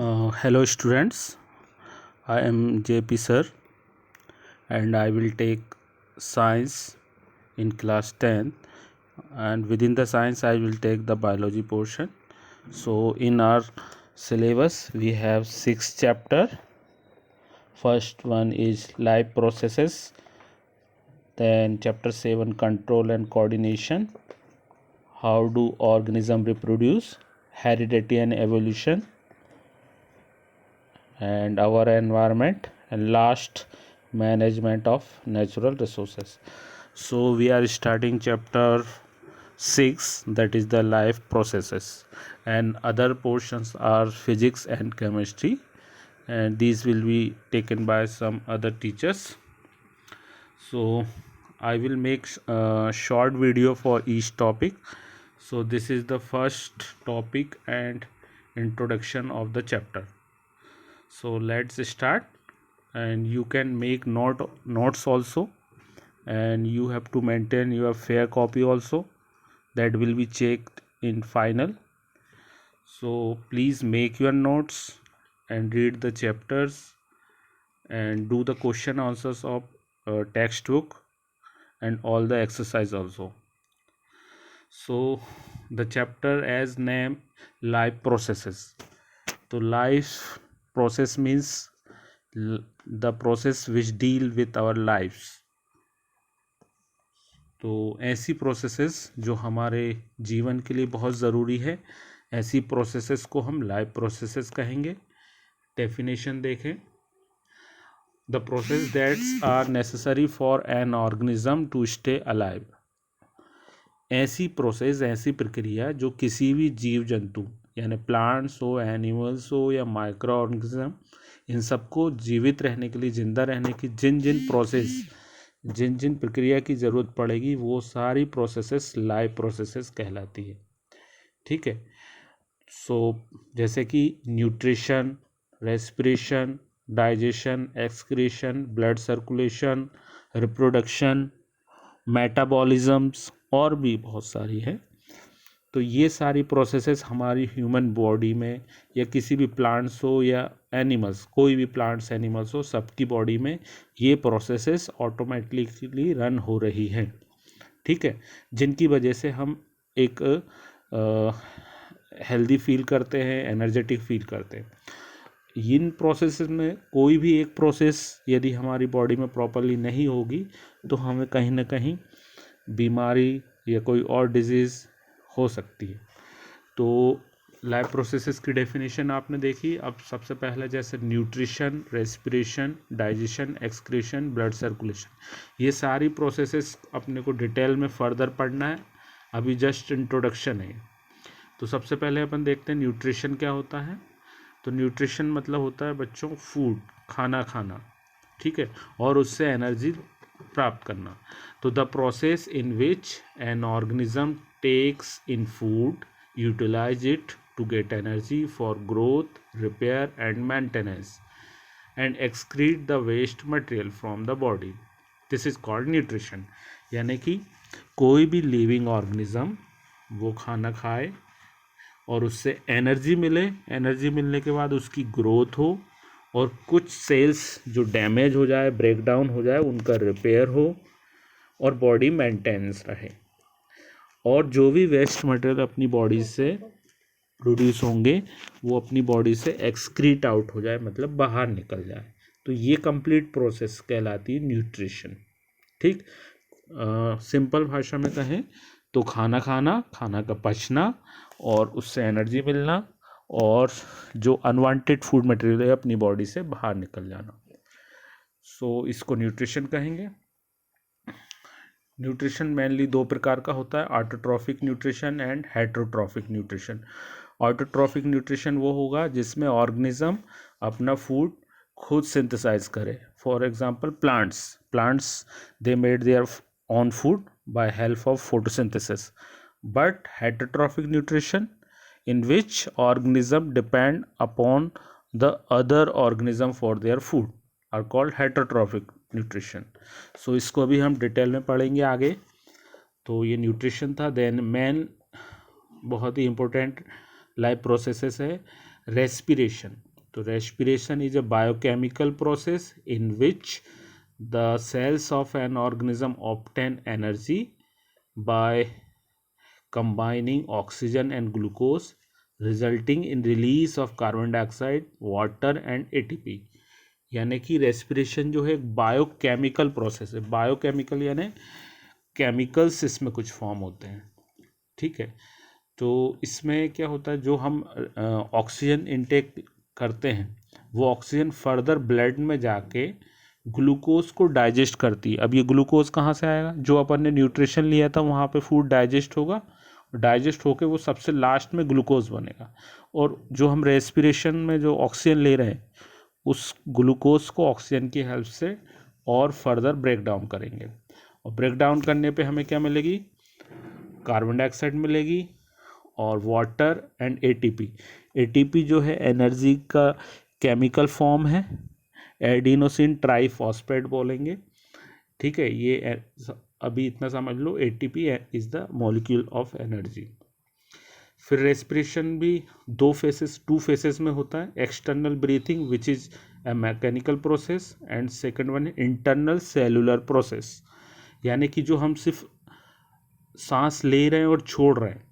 Hello students, I am JP sir and I will take science in class 10, and within the science I will take the biology portion. So in our syllabus we have 6 chapter. First one is life processes, then chapter 7 control and coordination, how do organism reproduce, heredity and evolution, and our environment, and last management of natural resources. So we are starting chapter 6, that is the life processes, and other portions are physics and chemistry, and these will be taken by some other teachers. So I will make a short video for each topic. So this is the first topic and introduction of the chapter. So let's start, and you can make notes also, and you have to maintain your fair copy also, that will be checked in final. So please make your notes and read the chapters and do the question answers of textbook and all the exercise also. So the chapter as name, life processes. So life process means the process which deal with our lives. तो ऐसी processes जो हमारे जीवन के लिए बहुत ज़रूरी है, ऐसी प्रोसेसेस को हम लाइफ प्रोसेसेस कहेंगे. डेफिनेशन देखें. The process that's are necessary for an organism to stay alive. ऐसी प्रोसेस, ऐसी प्रक्रिया जो किसी भी जीव जंतु यानी प्लांट्स हो, एनिमल्स हो या माइक्रो ऑर्गेनिज्म, इन सबको जीवित रहने के लिए, जिंदा रहने की जिन जिन प्रक्रिया की ज़रूरत पड़ेगी, वो सारी प्रोसेसेस लाइफ प्रोसेसेस कहलाती है. ठीक है. सो जैसे कि nutrition, respiration, digestion, excretion, blood circulation, reproduction, metabolisms और भी बहुत सारी है. तो ये सारी प्रोसेसेस हमारी ह्यूमन बॉडी में या किसी भी प्लांट्स हो या एनिमल्स, कोई भी प्लांट्स एनिमल्स हो, सबकी बॉडी में ये प्रोसेसेस ऑटोमेटिकली रन हो रही हैं. ठीक है. जिनकी वजह से हम एक हेल्दी फील करते हैं, एनर्जेटिक फील करते हैं. इन प्रोसेस में कोई भी एक प्रोसेस यदि हमारी बॉडी में प्रॉपरली नहीं होगी तो हमें कहीं ना कहीं बीमारी या कोई और डिजीज़ हो सकती है. तो लाइफ प्रोसेसेस की डेफिनेशन आपने देखी. अब सबसे पहले जैसे nutrition, respiration, digestion, excretion, blood circulation, ये सारी प्रोसेसेस अपने को डिटेल में फर्दर पढ़ना है. अभी जस्ट इंट्रोडक्शन है. तो सबसे पहले अपन देखते हैं न्यूट्रिशन क्या होता है. तो न्यूट्रिशन मतलब होता है बच्चों फूड, खाना खाना. ठीक है. और उससे एनर्जी प्राप्त करना. तो the process in which an organism takes in food, utilize it to get energy for growth, repair and maintenance, and excrete the waste material from the body. This is called nutrition. यानी कि कोई भी living organism वो खाना खाए और उससे energy मिले, एनर्जी मिलने के बाद उसकी ग्रोथ हो, और कुछ सेल्स जो डैमेज हो जाए, ब्रेक डाउन हो जाए, उनका रिपेयर हो, और बॉडी मेंटेनेंस रहे, और जो भी वेस्ट मटेरियल अपनी बॉडी से प्रोड्यूस होंगे वो अपनी बॉडी से एक्सक्रीट आउट हो जाए, मतलब बाहर निकल जाए. तो ये कंप्लीट प्रोसेस कहलाती है न्यूट्रिशन. ठीक. सिंपल भाषा में कहें तो खाना खाना, खाना का पचना और उससे एनर्जी मिलना, और जो अनवांटेड फूड मटेरियल है अपनी बॉडी से बाहर निकल जाना. सो इसको न्यूट्रिशन कहेंगे. न्यूट्रिशन मेनली दो प्रकार का होता है, autotrophic nutrition and heterotrophic nutrition. Autotrophic nutrition वो होगा जिसमें ऑर्गेनिज्म अपना फूड खुद सिंथेसाइज करे. For example plants they made their own food by help of photosynthesis. But heterotrophic nutrition, in which organism depend upon the other organism for their food, are called heterotrophic nutrition. So इसको भी हम detail में पढ़ेंगे आगे. तो ये nutrition था. Then main बहुत ही इम्पोर्टेंट लाइफ प्रोसेसेस है रेस्पिरेशन. तो respiration is a biochemical process in which the cells of an organism obtain energy by combining oxygen and glucose, resulting in release of carbon dioxide, water and ATP. यानी कि respiration जो है एक biochemical process है। Biochemical यानी chemicals इसमें कुछ form होते हैं, ठीक है। तो इसमें क्या होता है, जो हम ऑक्सीजन इनटेक करते हैं वो ऑक्सीजन फर्दर ब्लड में जाके ग्लूकोज को डाइजेस्ट करती है। अब ये ग्लूकोज कहाँ से आएगा, जो अपन ने न्यूट्रिशन लिया था वहाँ पे फूड डाइजेस्ट होगा, डाइजेस्ट होके वो सबसे लास्ट में ग्लूकोज बनेगा, और जो हम रेस्पिरेशन में जो ऑक्सीजन ले रहे हैं उस ग्लूकोज को ऑक्सीजन की हेल्प से और फर्दर ब्रेक डाउन करेंगे, और ब्रेक डाउन करने पे हमें क्या मिलेगी, कार्बन डाइऑक्साइड मिलेगी और वाटर एंड एटीपी। एटीपी जो है एनर्जी का केमिकल फॉर्म है, एडिनोसिन ट्राइफॉस्फेट बोलेंगे, ठीक है। ये अभी इतना समझ लो, ATP is the molecule of energy. फिर रेस्पिरेशन भी टू फेसेस में होता है। External breathing which is a mechanical process, and second one है इंटरनल सेलुलर प्रोसेस, यानी कि जो हम सिर्फ सांस ले रहे हैं और छोड़ रहे हैं,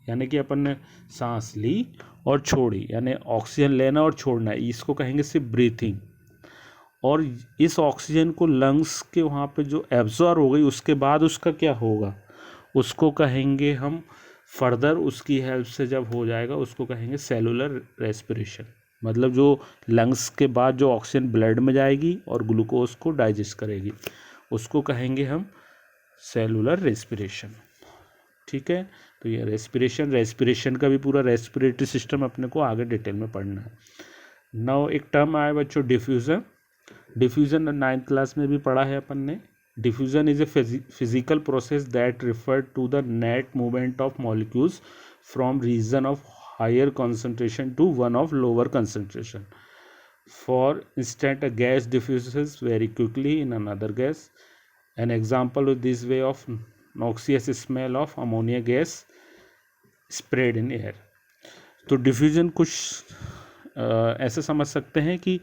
यानी कि अपन ने सांस ली और छोड़ी, यानी ऑक्सीजन लेना और छोड़ना है, इसको कहेंगे सिर्फ ब्रीथिंग। और इस ऑक्सीजन को लंग्स के वहाँ पे जो एब्जॉर्ब हो गई उसके बाद उसका क्या होगा, उसको कहेंगे हम फर्दर, उसकी हेल्प से जब हो जाएगा उसको कहेंगे सेलुलर रेस्पिरेशन। मतलब जो लंग्स के बाद जो ऑक्सीजन ब्लड में जाएगी और ग्लूकोज को डाइजेस्ट करेगी उसको कहेंगे हम सेलुलर रेस्पिरेशन, ठीक है। तो ये रेस्पिरेशन का भी पूरा रेस्पिरेटरी सिस्टम अपने को आगे डिटेल में पढ़ना है। नाउ एक टर्म आया बच्चों, डिफ्यूजन 9th क्लास में भी पढ़ा है अपन ने। Diffusion is a physical process that refer to the net movement of molecules from region of higher concentration to one of lower concentration. For instance a gas diffuses very quickly in another gas. An example of this way of noxious smell of ammonia gas spread in air। तो diffusion कुछ ऐसे समझ सकते हैं कि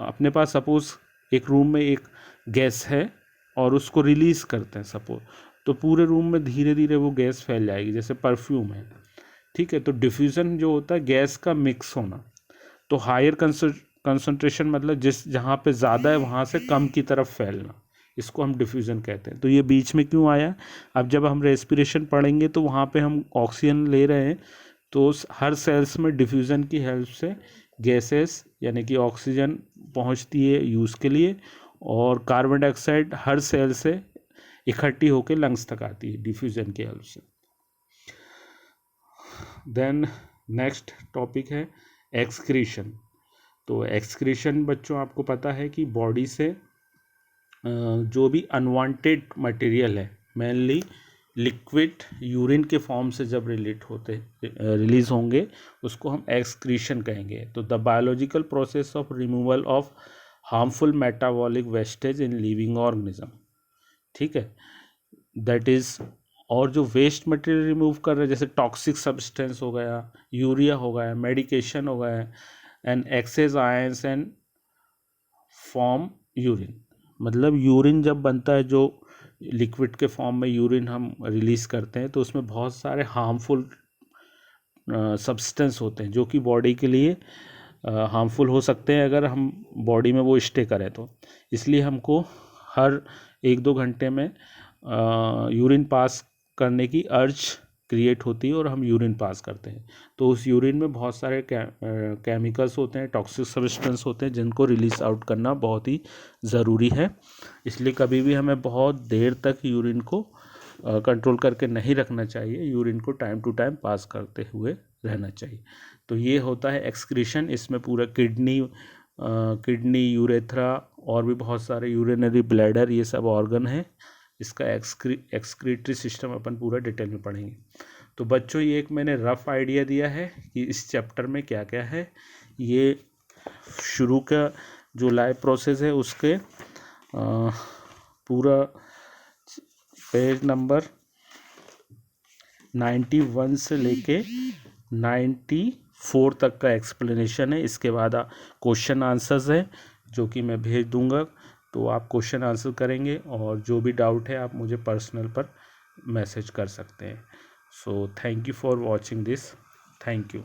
अपने पास suppose एक room में एक गैस है और उसको रिलीज़ करते हैं सपोज, तो पूरे रूम में धीरे धीरे वो गैस फैल जाएगी, जैसे परफ्यूम है, ठीक है। तो डिफ्यूजन जो होता है गैस का मिक्स होना। तो हायर कंसंट्रेशन मतलब जहाँ पे ज़्यादा है वहाँ से कम की तरफ फैलना, इसको हम डिफ्यूज़न कहते हैं। तो ये बीच में क्यों आया, अब जब हम रेस्पिरेशन पढ़ेंगे तो वहाँ पे हम ऑक्सीजन ले रहे हैं, तो हर सेल्स में डिफ्यूज़न की हेल्प से गैसेस यानी कि ऑक्सीजन पहुँचती है यूज़ के लिए, और कार्बन डाइऑक्साइड हर सेल से इकट्ठी होकर लंग्स तक आती है डिफ्यूज़न की हेल्प से। देन नेक्स्ट टॉपिक है एक्सक्रीशन। तो एक्सक्रीशन बच्चों आपको पता है कि बॉडी से जो भी अनवांटेड मटेरियल है, मेनली लिक्विड यूरिन के फॉर्म से जब रिलीज होंगे उसको हम एक्सक्रीशन कहेंगे। तो the biological process of removal of harmful metabolic wastage in living organism, ठीक है, दैट इज। और जो वेस्ट मटेरियल रिमूव कर रहे हैं जैसे टॉक्सिक सब्सटेंस हो गया, यूरिया हो गया, मेडिकेशन हो गया, and excess ions and form urine. मतलब यूरिन जब बनता है, जो लिक्विड के फॉर्म में यूरिन हम रिलीज़ करते हैं, तो उसमें बहुत सारे हार्मफुल सब्सटेंस होते हैं जो कि बॉडी के लिए हार्मफुल हो सकते हैं अगर हम बॉडी में वो स्टे करें तो। इसलिए हमको हर 1-2 घंटे में यूरिन पास करने की अर्ज क्रिएट होती है और हम यूरिन पास करते हैं। तो उस यूरिन में बहुत सारे केमिकल्स होते हैं, टॉक्सिक सब्सटेंस होते हैं, जिनको रिलीज आउट करना बहुत ही ज़रूरी है। इसलिए कभी भी हमें बहुत देर तक यूरिन को कंट्रोल करके नहीं रखना चाहिए, यूरिन को टाइम टू टाइम पास करते हुए रहना चाहिए। तो ये होता है एक्सक्रीशन। इसमें पूरा किडनी, यूरेथ्रा और भी बहुत सारे यूरिनरी ब्लैडर, ये सब ऑर्गन हैं। इसका एक्सक्रीटरी सिस्टम अपन पूरा डिटेल में पढ़ेंगे। तो बच्चों ये एक मैंने रफ आइडिया दिया है कि इस चैप्टर में क्या क्या है। ये शुरू का जो लाइव प्रोसेस है उसके पूरा पेज नंबर 91 से लेके 94 4 तक का एक्सप्लेनेशन है। इसके बाद क्वेश्चन आंसर्स है जो कि मैं भेज दूंगा, तो आप क्वेश्चन आंसर करेंगे और जो भी डाउट है आप मुझे पर्सनल पर मैसेज कर सकते हैं। So thank you for watching this. Thank you.